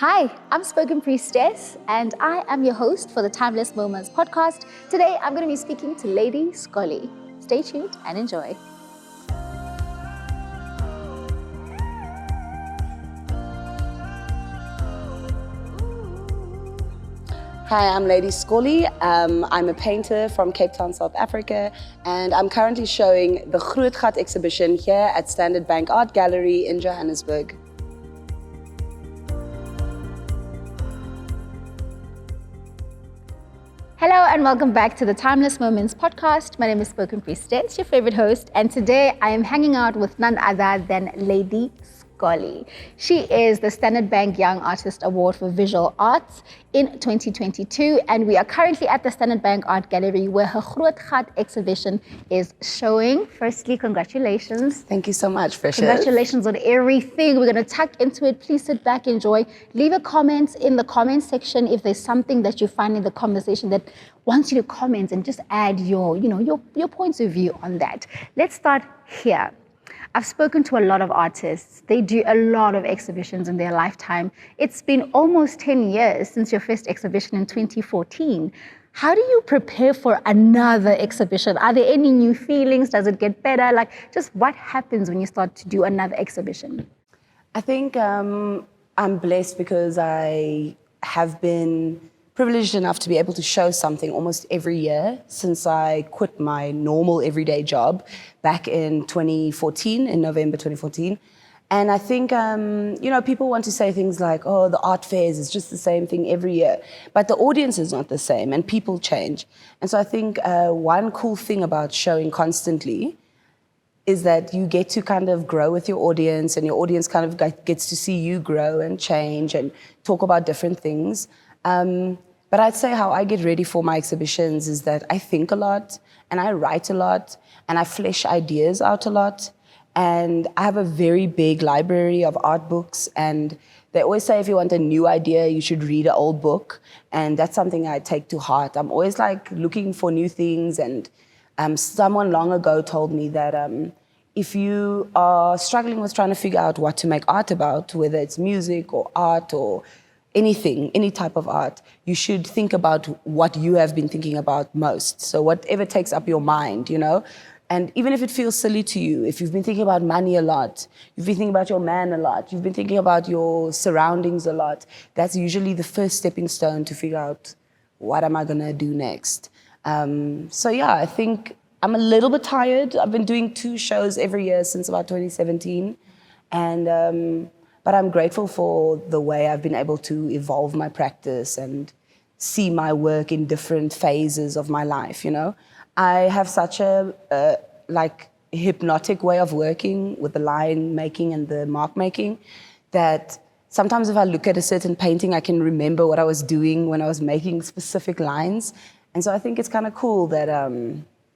Hi, I'm Spokenpriestess, and I am your host for the Timeless Moments podcast. Today, I'm going to be speaking to Lady Skollie. Stay tuned and enjoy. Hi, I'm Lady Skollie. I'm a painter from Cape Town, South Africa, and I'm currently showing the Groot Gat exhibition here at Standard Bank Art Gallery in Johannesburg. Hello and welcome back to the Timeless Moments podcast. My name is Spokenpriestess, your favorite host, and today I am hanging out with none other than Lady Skollie. She is the Standard Bank Young Artist Award for Visual Arts in 2022, and we are currently at the Standard Bank Art Gallery where her Groot Gat exhibition is showing. Firstly, congratulations. Thank you so much, Precious. Congratulations on everything. We're going to tuck into it. Please sit back, enjoy. Leave a comment in the comment section if there's something that you find in the conversation that wants you to comment and just add your points of view on that. Let's start here. I've spoken to a lot of artists. They do a lot of exhibitions in their lifetime. It's been almost 10 years since your first exhibition in 2014. How do you prepare for another exhibition? Are there any new feelings? Does it get better? Like, just what happens when you start to do another exhibition? I think I'm blessed because I have been privileged enough to be able to show something almost every year since I quit my normal everyday job back in 2014, in November 2014. And I think, people want to say things like, oh, the art fairs is just the same thing every year. But the audience is not the same and people change. And so I think one cool thing about showing constantly is that you get to kind of grow with your audience, and your audience kind of gets to see you grow and change and talk about different things. But I'd say how I get ready for my exhibitions is that I think a lot, and I write a lot, and I flesh ideas out a lot. And I have a very big library of art books, and they always say if you want a new idea, you should read an old book. And that's something I take to heart. I'm always like looking for new things, and someone long ago told me that if you are struggling with trying to figure out what to make art about, whether it's music or art or anything, any type of art, you should think about what you have been thinking about most. So whatever takes up your mind, And even if it feels silly to you, if you've been thinking about money a lot, you've been thinking about your man a lot, you've been thinking about your surroundings a lot, that's usually the first stepping stone to figure out what am I gonna do next. I think I'm a little bit tired. I've been doing 2 shows every year since about 2017. But I'm grateful for the way I've been able to evolve my practice and see my work in different phases of my life, I have such a hypnotic way of working with the line making and the mark making that sometimes if I look at a certain painting, I can remember what I was doing when I was making specific lines. And so I think it's kind of cool that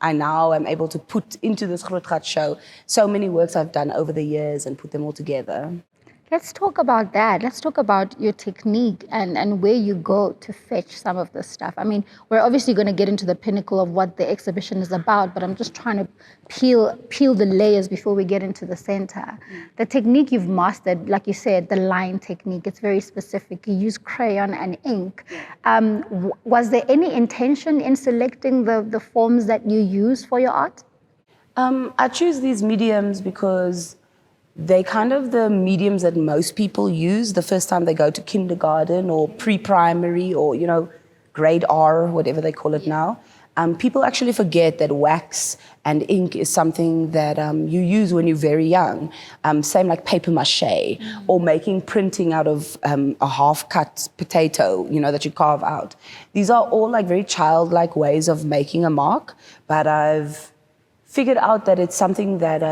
I now am able to put into this Groot Gat show so many works I've done over the years and put them all together. Let's talk about that. Let's talk about your technique and where you go to fetch some of this stuff. I mean, we're obviously going to get into the pinnacle of what the exhibition is about, but I'm just trying to peel the layers before we get into the center. The technique you've mastered, like you said, the line technique, it's very specific. You use crayon and ink. Was there any intention in selecting the forms that you use for your art? I choose these mediums because they kind of the mediums that most people use the first time they go to kindergarten or pre-primary or, grade R, whatever they call it now. People actually forget that wax and ink is something that you use when you're very young. Same like paper mache or making printing out of a half-cut potato, that you carve out. These are all like very childlike ways of making a mark, but I've figured out that it's something that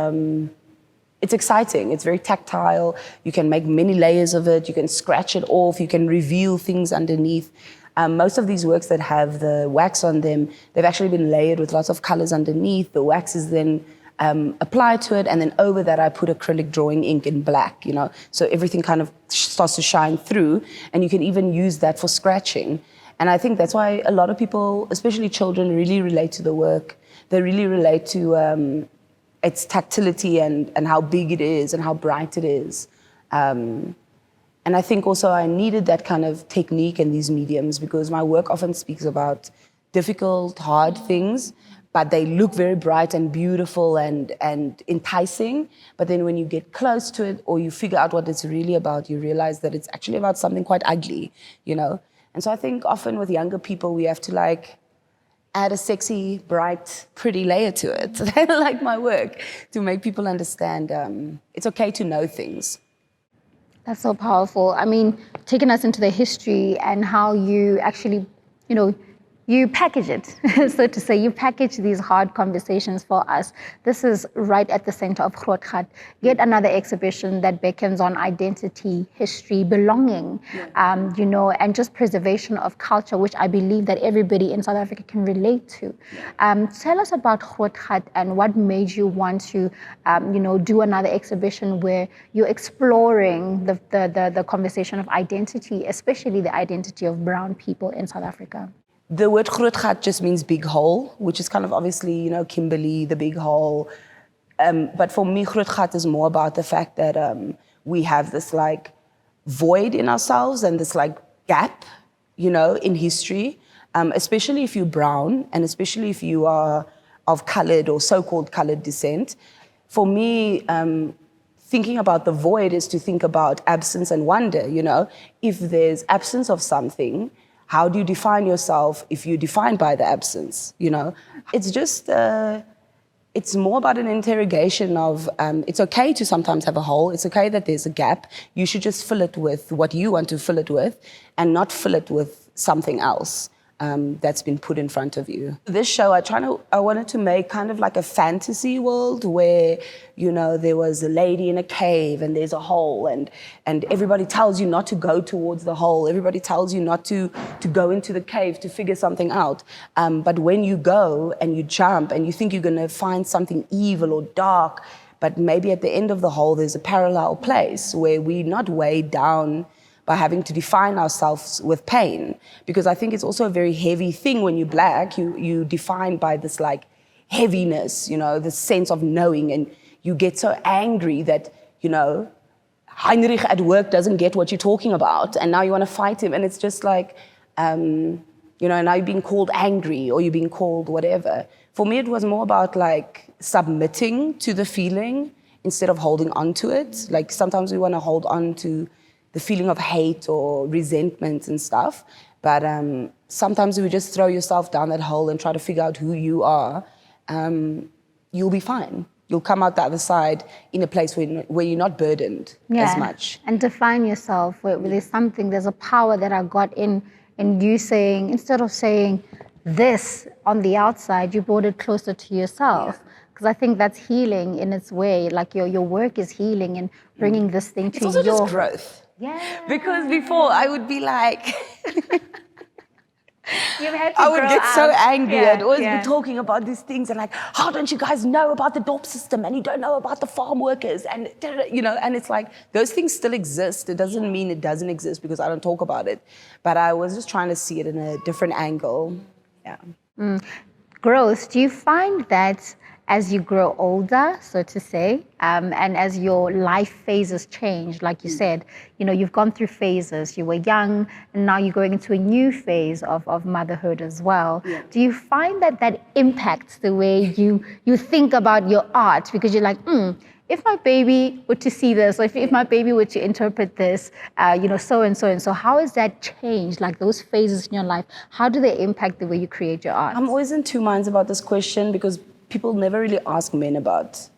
it's exciting. It's very tactile. You can make many layers of it. You can scratch it off. You can reveal things underneath. Most of these works that have the wax on them, they've actually been layered with lots of colors underneath. The wax is then applied to it, and then over that I put acrylic drawing ink in black, So everything kind of starts to shine through, and you can even use that for scratching. And I think that's why a lot of people, especially children, really relate to the work. They really relate to its tactility and how big it is and how bright it is. And I think also I needed that kind of technique in these mediums because my work often speaks about difficult, hard things, but they look very bright and beautiful and enticing. But then when you get close to it or you figure out what it's really about, you realize that it's actually about something quite ugly, you know? And so I think often with younger people, we have to like add a sexy, bright, pretty layer to it. They like my work to make people understand it's okay to know things. That's so powerful. I mean, taking us into the history and how you actually, you know, you package it, so to say. You package these hard conversations for us. This is right at the center of Groot Gat, yet another exhibition that beckons on identity, history, belonging, you know, and just preservation of culture, which I believe that everybody in South Africa can relate to. Tell us about Groot Gat and what made you want to, you know, do another exhibition where you're exploring the conversation of identity, especially the identity of brown people in South Africa. The word Groot Gat just means big hole, which is kind of obviously, you know, Kimberly, the big hole. But for me, Groot Gat is more about the fact that we have this like void in ourselves and this like gap, you know, in history, especially if you're brown and especially if you are of colored or so-called colored descent. For me, thinking about the void is to think about absence and wonder, you know. If there's absence of something, how do you define yourself if you're defined by the absence, you know? It's just, it's more about an interrogation of, it's okay to sometimes have a hole, it's okay that there's a gap, you should just fill it with what you want to fill it with and not fill it with something else that's been put in front of you. This show, I wanted to make kind of like a fantasy world where, you know, there was a lady in a cave and there's a hole and everybody tells you not to go towards the hole. Everybody tells you not to go into the cave to figure something out. But when you go and you jump and you think you're gonna find something evil or dark, but maybe at the end of the hole, there's a parallel place where we're not weighed down by having to define ourselves with pain. Because I think it's also a very heavy thing when you're black, you defined by this like heaviness, you know, this sense of knowing, and you get so angry that, you know, Heinrich at work doesn't get what you're talking about, and now you want to fight him, and it's just like, you know, now you're being called angry or you're being called whatever. For me, it was more about like submitting to the feeling instead of holding on to it. Like sometimes we want to hold on to the feeling of hate or resentment and stuff. But sometimes if you just throw yourself down that hole and try to figure out who you are, you'll be fine. You'll come out the other side in a place where you're not burdened as much. And define yourself, where there's a power that I got in you saying, instead of saying this on the outside, you brought it closer to yourself. Because I think that's healing in its way. Like your work is healing and bringing this thing to it's also just growth. Yeah. Because before I would be like, I would get so angry. I'd always be talking about these things and like, how don't you guys know about the DOP system and you don't know about the farm workers and, you know, and it's like, those things still exist. It doesn't mean it doesn't exist because I don't talk about it. But I was just trying to see it in a different angle. Yeah. Growth, do you find that as you grow older, so to say, and as your life phases change, like you said, you know, you've gone through phases. You were young, and now you're going into a new phase of motherhood as well. Yeah. Do you find that impacts the way you think about your art? Because you're like, if my baby were to see this, or if my baby were to interpret this, you know, so and so and so, how has that changed? Like those phases in your life, how do they impact the way you create your art? I'm always in two minds about this question because people never really ask men about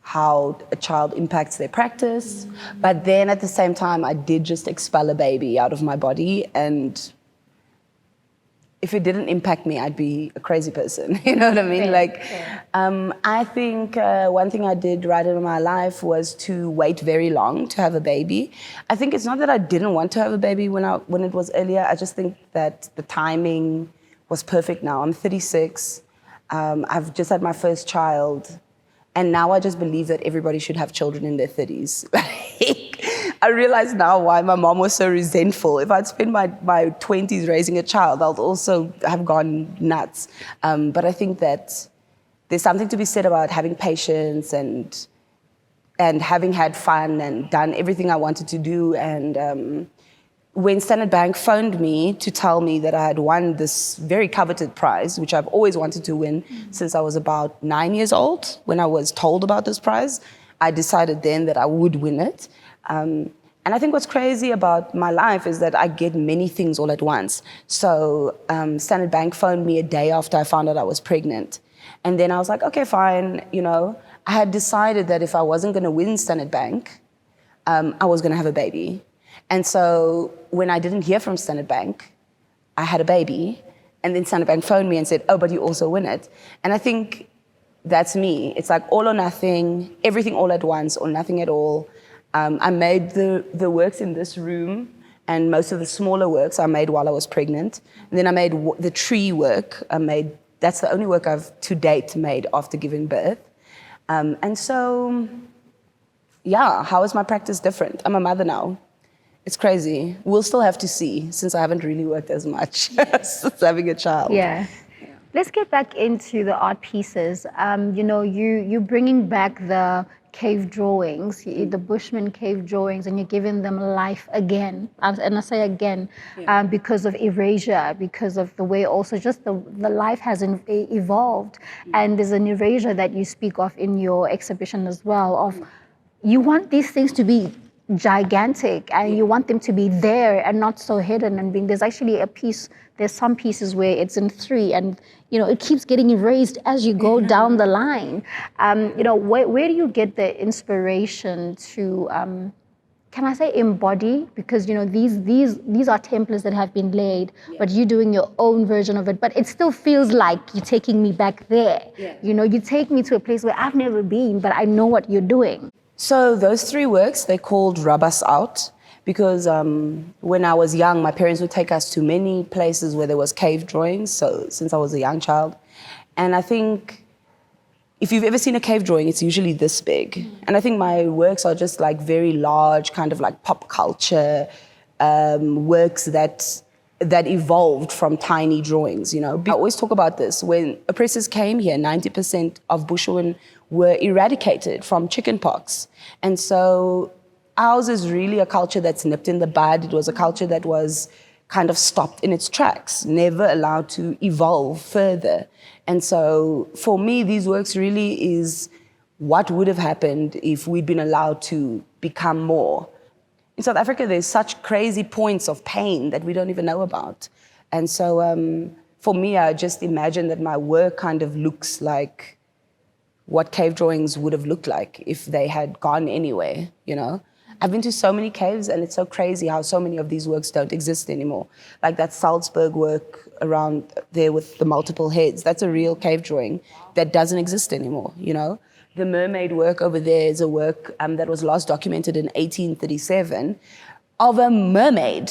how a child impacts their practice. But then at the same time, I did just expel a baby out of my body. And if it didn't impact me, I'd be a crazy person. You know what I mean? I think one thing I did right in my life was to wait very long to have a baby. I think it's not that I didn't want to have a baby when it was earlier. I just think that the timing was perfect now. I'm 36. I've just had my first child, and now I just believe that everybody should have children in their 30s. I realize now why my mom was so resentful. If I'd spent my 20s raising a child, I'd also have gone nuts. But I think that there's something to be said about having patience and and having had fun and done everything I wanted to do. And when Standard Bank phoned me to tell me that I had won this very coveted prize, which I've always wanted to win since I was about 9 years old, when I was told about this prize, I decided then that I would win it. And I think what's crazy about my life is that I get many things all at once. So Standard Bank phoned me a day after I found out I was pregnant. And then I was like, okay, fine. You know, I had decided that if I wasn't going to win Standard Bank, I was going to have a baby. And so when I didn't hear from Standard Bank, I had a baby. And then Standard Bank phoned me and said, oh, but you also win it. And I think that's me. It's like all or nothing, everything all at once or nothing at all. I made the works in this room, and most of the smaller works I made while I was pregnant. And then I made the tree work. That's the only work I've to date made after giving birth. And so, yeah, how is my practice different? I'm a mother now. It's crazy. We'll still have to see, since I haven't really worked as much since having a child. Yeah. Let's get back into the art pieces. You know, you're bringing back the cave drawings, the Bushman cave drawings, and you're giving them life again. And I say again, because of erasure, because of the way also just the life has evolved. And there's an erasure that you speak of in your exhibition as well, of you want these things to be gigantic and you want them to be there and not so hidden and being, there's actually a piece, there's some pieces where it's in 3 and you know it keeps getting erased as you go down the line. You know, where do you get the inspiration to can I say embody? Because you know these are templates that have been laid, but you're doing your own version of it. But it still feels like you're taking me back there. You know, you take me to a place where I've never been, but I know what you're doing. So those 3 works, they're called Rub Us Out, because when I was young, my parents would take us to many places where there was cave drawings, so since I was a young child. And I think if you've ever seen a cave drawing, it's usually this big. And I think my works are just like very large, kind of like pop culture works that evolved from tiny drawings, you know. I always talk about this. When oppressors came here, 90% of Bushwomen were eradicated from chickenpox. And so ours is really a culture that's nipped in the bud. It was a culture that was kind of stopped in its tracks, never allowed to evolve further. And so for me, these works really is what would have happened if we'd been allowed to become more. In South Africa, there's such crazy points of pain that we don't even know about. And so for me, I just imagine that my work kind of looks like what cave drawings would have looked like if they had gone anywhere, you know? I've been to so many caves, and it's so crazy how so many of these works don't exist anymore. Like that Salzburg work around there with the multiple heads, that's a real cave drawing that doesn't exist anymore, you know? The mermaid work over there is a work that was last documented in 1837 of a mermaid.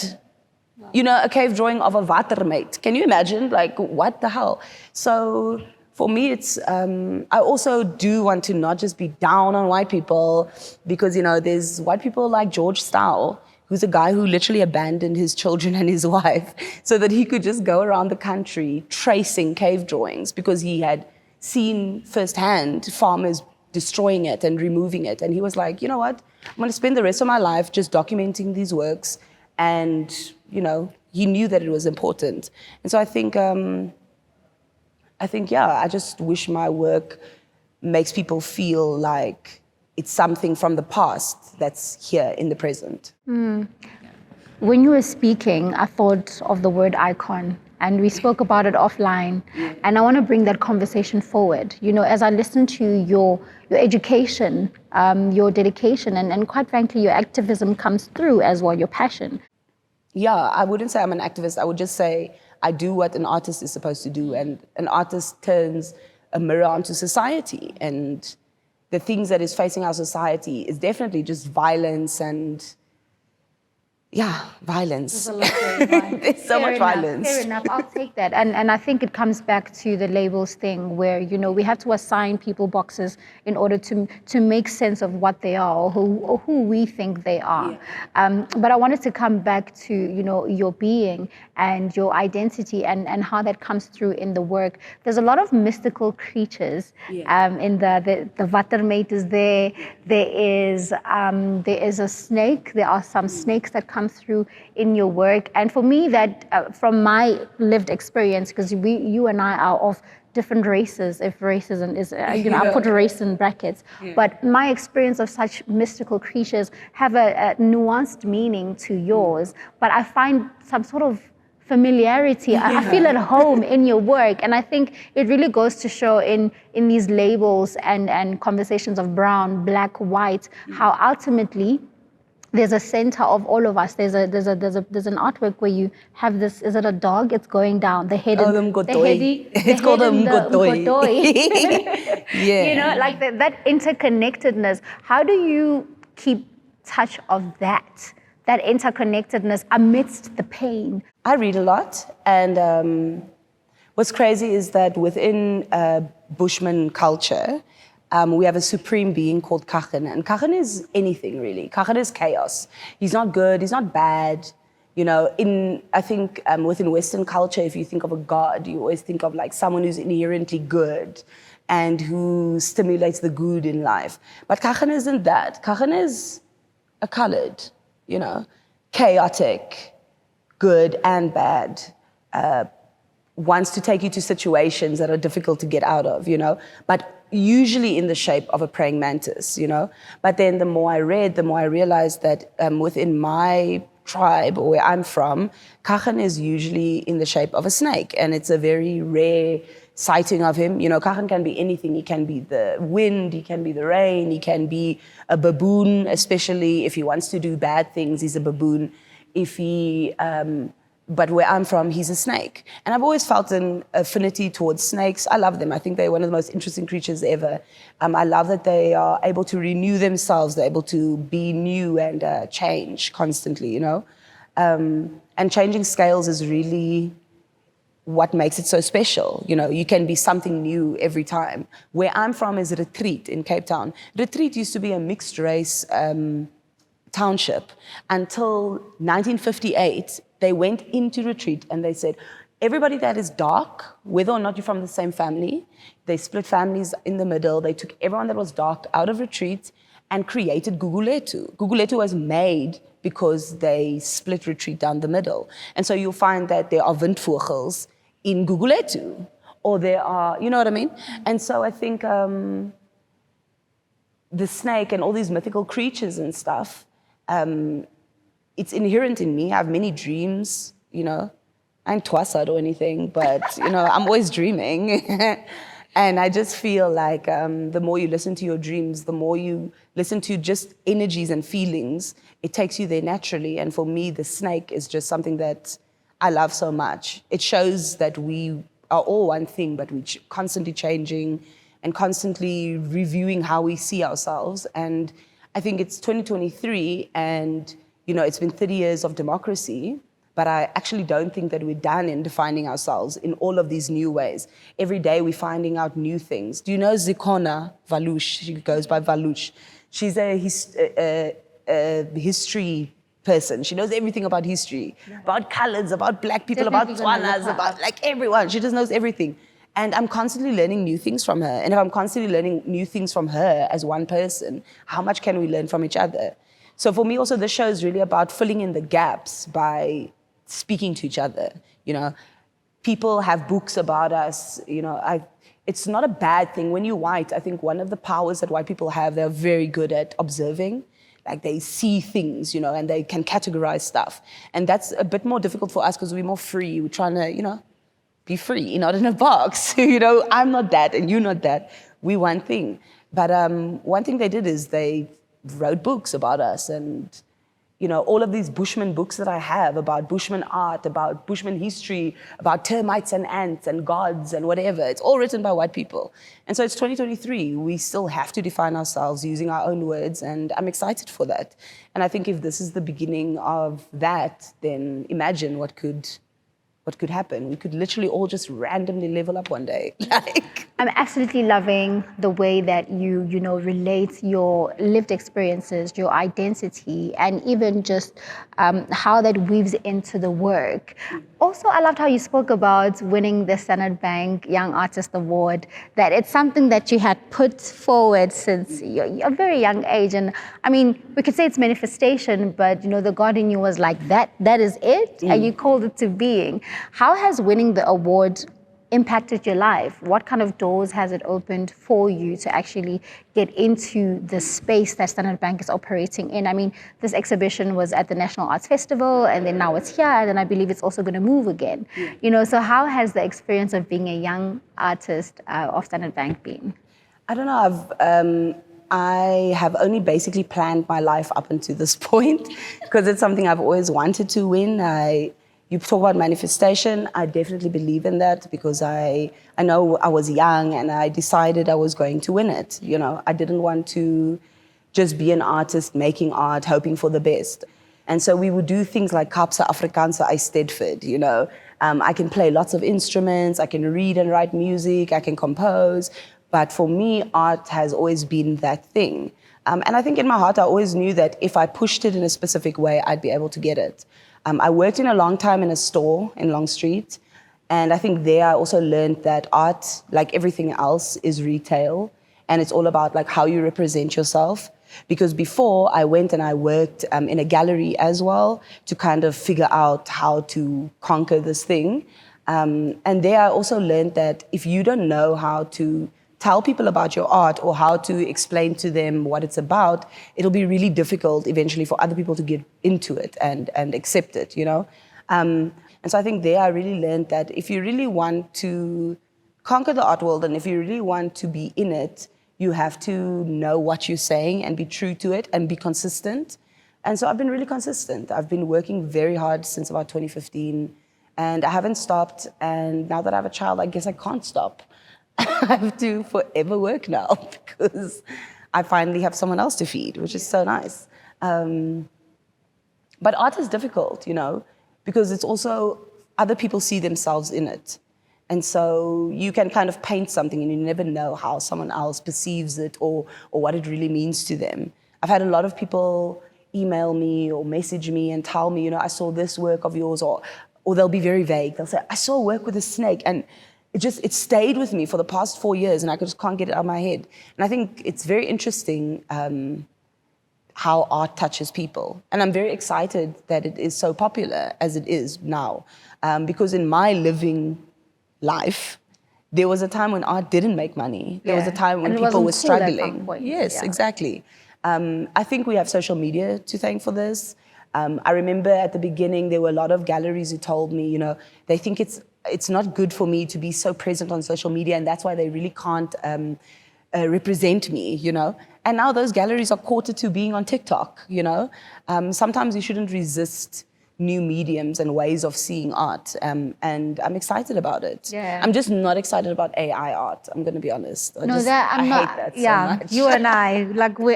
You know, a cave drawing of a watermaid. Can you imagine? Like, what the hell? So for me, it's, I also do want to not just be down on white people because, you know, there's white people like George Stahl, who's a guy who literally abandoned his children and his wife so that he could just go around the country tracing cave drawings because he had seen firsthand farmers destroying it and removing it. And he was like, you know what? I'm going to spend the rest of my life just documenting these works. And, you know, he knew that it was important. And so I think, yeah, I just wish my work makes people feel like it's something from the past that's here in the present. When you were speaking, I thought of the word icon, and we spoke about it offline. And I want to bring that conversation forward. You know, as I listen to your education, your dedication, and quite frankly, your activism comes through as well, your passion. Yeah, I wouldn't say I'm an activist. I would just say I do what an artist is supposed to do, and an artist turns a mirror onto society. And the things that is facing our society is definitely just violence and violence. There's a lot going on. There's so much violence. Fair enough. I'll take that. And I think it comes back to the labels thing where, you know, we have to assign people boxes in order to make sense of what they are or who we think they are. Yeah. But I wanted to come back to, you know, your being and your identity and how that comes through in the work. There's a lot of mystical creatures in the watermate is there. There is a snake. There are some snakes that come through in your work. And for me, that from my lived experience, because you and I are of different races, if racism is, I put race in brackets, but my experience of such mystical creatures have a nuanced meaning to yours, but I find some sort of familiarity. I feel at home in your work, and I think it really goes to show in these labels and conversations of brown, black, white, how ultimately there's a center of all of us. There's an artwork where you have this. Is it a dog? It's going down the head. It's called a mgotoi. Yeah. You know, like that interconnectedness. How do you keep touch of that interconnectedness amidst the pain? I read a lot, and what's crazy is that within Bushman culture, we have a supreme being called Kahan, and Kahan is anything really. Kahan is chaos. He's not good, he's not bad. You know, I think within Western culture, if you think of a god, you always think of like someone who's inherently good and who stimulates the good in life. But Kahan isn't that. Kahan is a colored, you know, chaotic, good and bad, wants to take you to situations that are difficult to get out of, you know, but usually in the shape of a praying mantis, you know. But then the more I read, the more I realized that within my tribe or where I'm from, Kahan is usually in the shape of a snake, and it's a very rare sighting of him. You know, Kahan can be anything. He can be the wind, he can be the rain, he can be a baboon, especially if he wants to do bad things, he's a baboon. If he, but where I'm from, he's a snake. And I've always felt an affinity towards snakes. I love them. I think they're one of the most interesting creatures ever. I love that they are able to renew themselves. They're able to be new and change constantly, you know. And changing scales is really what makes it so special. You know, you can be something new every time. Where I'm from is Retreat in Cape Town. Retreat used to be a mixed race township until 1958. They went into Retreat and they said, everybody that is dark, whether or not you're from the same family, they split families in the middle. They took everyone that was dark out of Retreat and created Gugulethu. Gugulethu was made because they split Retreat down the middle. And so you'll find that there are windvogels in Gugulethu, or there are, you know what I mean? And so I think the snake and all these mythical creatures and stuff, it's inherent in me. I have many dreams, you know. I ain't twasad or anything, but, you know, I'm always dreaming. And I just feel like the more you listen to your dreams, the more you listen to just energies and feelings, it takes you there naturally. And for me, the snake is just something that I love so much. It shows that we are all one thing, but we're constantly changing and constantly reviewing how we see ourselves. And I think it's 2023, and you know, it's been 30 years of democracy, but I actually don't think that we're done in defining ourselves in all of these new ways. Every day we're finding out new things. Do you know Zikona Valush? She goes by Valush. She's a history person. She knows everything about history, about colors, about black people, Definitely about Tswanas, about like everyone. She just knows everything. And I'm constantly learning new things from her. And if I'm constantly learning new things from her as one person, how much can we learn from each other? So for me also, this show is really about filling in the gaps by speaking to each other. You know, people have books about us. You know, it's not a bad thing. When you're white, I think one of the powers that white people have, they're very good at observing. Like they see things, you know, and they can categorize stuff. And that's a bit more difficult for us because we're more free. We're trying to, you know, be free, not in a box. You know, I'm not that and you're not that. We're one thing. But one thing they did is they wrote books about us, and you know, all of these Bushman books that I have about Bushman art, about Bushman history, about termites and ants and gods and whatever. It's all written by white people. And so it's 2023. We still have to define ourselves using our own words, and I'm excited for that. And I think if this is the beginning of that, then imagine what could happen. We could literally all just randomly level up one day. I'm absolutely loving the way that you relate your lived experiences, your identity, and even just how that weaves into the work. Also, I loved how you spoke about winning the Standard Bank Young Artist Award, that it's something that you had put forward since a very young age. And I mean, we could say it's manifestation, but the God in you was like, that is it, and you called it to being. How has winning the award impacted your life? What kind of doors has it opened for you to actually get into the space that Standard Bank is operating in? I mean, this exhibition was at the National Arts Festival, and then now it's here, and then I believe it's also going to move again. So how has the experience of being a young artist of Standard Bank been? I don't know. I have only basically planned my life up until this point because it's something I've always wanted to win. You talk about manifestation. I definitely believe in that because I know I was young and I decided I was going to win it. I didn't want to just be an artist making art, hoping for the best. And so we would do things like Kaapse Afrikaanse Stedford, I can play lots of instruments, I can read and write music, I can compose. But for me, art has always been that thing. And I think in my heart, I always knew that if I pushed it in a specific way, I'd be able to get it. I worked in a long time in a store in Long Street. And I think there I also learned that art, like everything else, is retail. And it's all about like how you represent yourself. Because before I went and I worked in a gallery as well to kind of figure out how to conquer this thing. And there I also learned that if you don't know how to tell people about your art or how to explain to them what it's about, it'll be really difficult eventually for other people to get into it and accept it, And so I think there I really learned that if you really want to conquer the art world and if you really want to be in it, you have to know what you're saying and be true to it and be consistent. And so I've been really consistent. I've been working very hard since about 2015 and I haven't stopped. And now that I have a child, I guess I can't stop. I have to forever work now because I finally have someone else to feed, which is so nice. But art is difficult, because it's also other people see themselves in it. And so you can kind of paint something and you never know how someone else perceives it or what it really means to them. I've had a lot of people email me or message me and tell me, I saw this work of yours, or they'll be very vague. They'll say, I saw work with a snake, and it stayed with me for the past 4 years and I just can't get it out of my head. And I think it's very interesting how art touches people. And I'm very excited that it is so popular as it is now. Because in my living life, there was a time when art didn't make money. There was a time when people were struggling. Yes, exactly. I think we have social media to thank for this. I remember at the beginning, there were a lot of galleries who told me, they think it's not good for me to be so present on social media, and that's why they really can't represent me, And now those galleries are quarter to being on TikTok, Sometimes you shouldn't resist new mediums and ways of seeing art, and I'm excited about it. Yeah. I'm just not excited about AI art, I'm going to be honest. I hate that so much. You and I,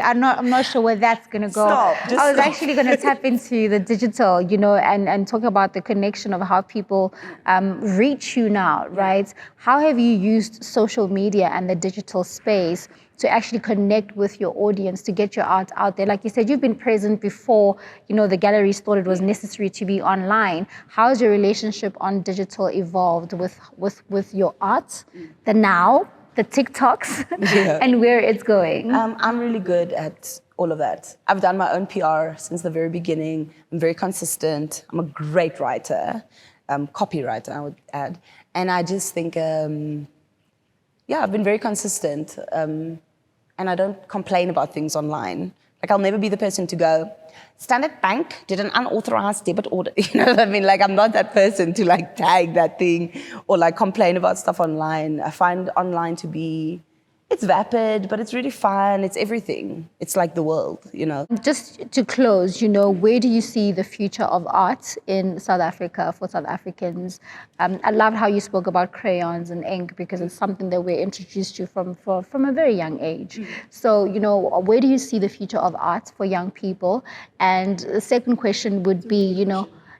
I'm not sure where that's going to go. I was actually going to tap into the digital, and talk about the connection of how people reach you now, right? How have you used social media and the digital space to actually connect with your audience, to get your art out there? Like you said, you've been present before, the galleries thought it was necessary to be online. How has your relationship on digital evolved with your art, the now, the TikToks, and where it's going? I'm really good at all of that. I've done my own PR since the very beginning. I'm very consistent. I'm a great writer, copywriter, I would add. And I just think, I've been very consistent. And I don't complain about things online. Like, I'll never be the person to go, Standard Bank did an unauthorized debit order. You know what I mean? Like, I'm not that person to tag that thing or complain about stuff online. I find online to be It's vapid, but it's really fun. It's everything. It's like the world, you know. Just to close, where do you see the future of art in South Africa for South Africans? I love how you spoke about crayons and ink because it's something that we're introduced to from a very young age. So, where do you see the future of art for young people? And the second question would be,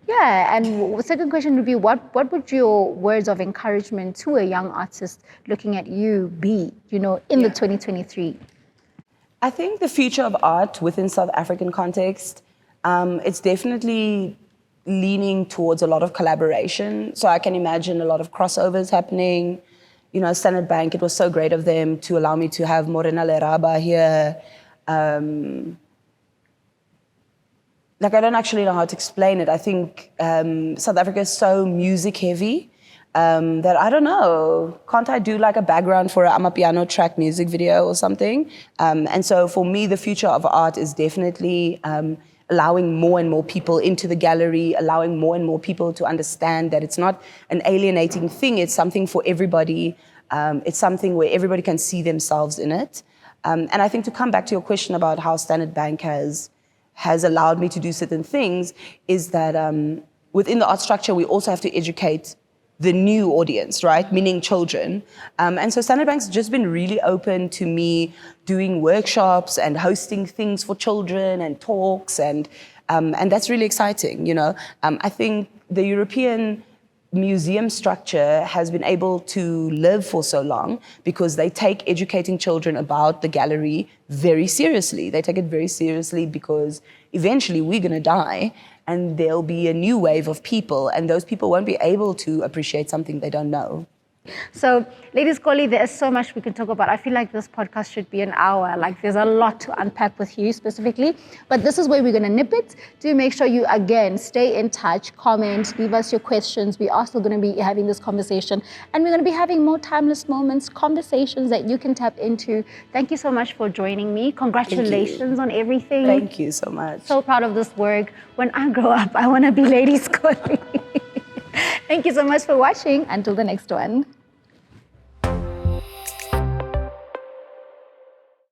yeah, and the second question would be, what would your words of encouragement to a young artist looking at you be, in the 2023? I think the future of art within South African context, it's definitely leaning towards a lot of collaboration. So I can imagine a lot of crossovers happening. Standard Bank, it was so great of them to allow me to have Morena Leraba here. I don't actually know how to explain it. I think South Africa is so music heavy that I don't know. Can't I do like a background for a Amapiano track music video or something? And so for me, the future of art is definitely allowing more and more people into the gallery, allowing more and more people to understand that it's not an alienating thing. It's something for everybody. It's something where everybody can see themselves in it. And I think to come back to your question about how Standard Bank has allowed me to do certain things is that within the art structure, we also have to educate the new audience, right? Meaning children. And so Standard Bank's just been really open to me doing workshops and hosting things for children and talks, and that's really exciting, I think the European museum structure has been able to live for so long because they take educating children about the gallery very seriously. They take it very seriously because eventually we're going to die and there'll be a new wave of people, and those people won't be able to appreciate something they don't know. So, Lady Skollie, there is so much we can talk about. I feel like this podcast should be an hour. Like, there's a lot to unpack with you specifically. But this is where we're going to nip it. Do make sure you, again, stay in touch, comment, leave us your questions. We are still going to be having this conversation. And we're going to be having more timeless moments, conversations that you can tap into. Thank you so much for joining me. Congratulations on everything. Thank you so much. So proud of this work. When I grow up, I want to be Lady Skollie. Thank you so much for watching. Until the next one.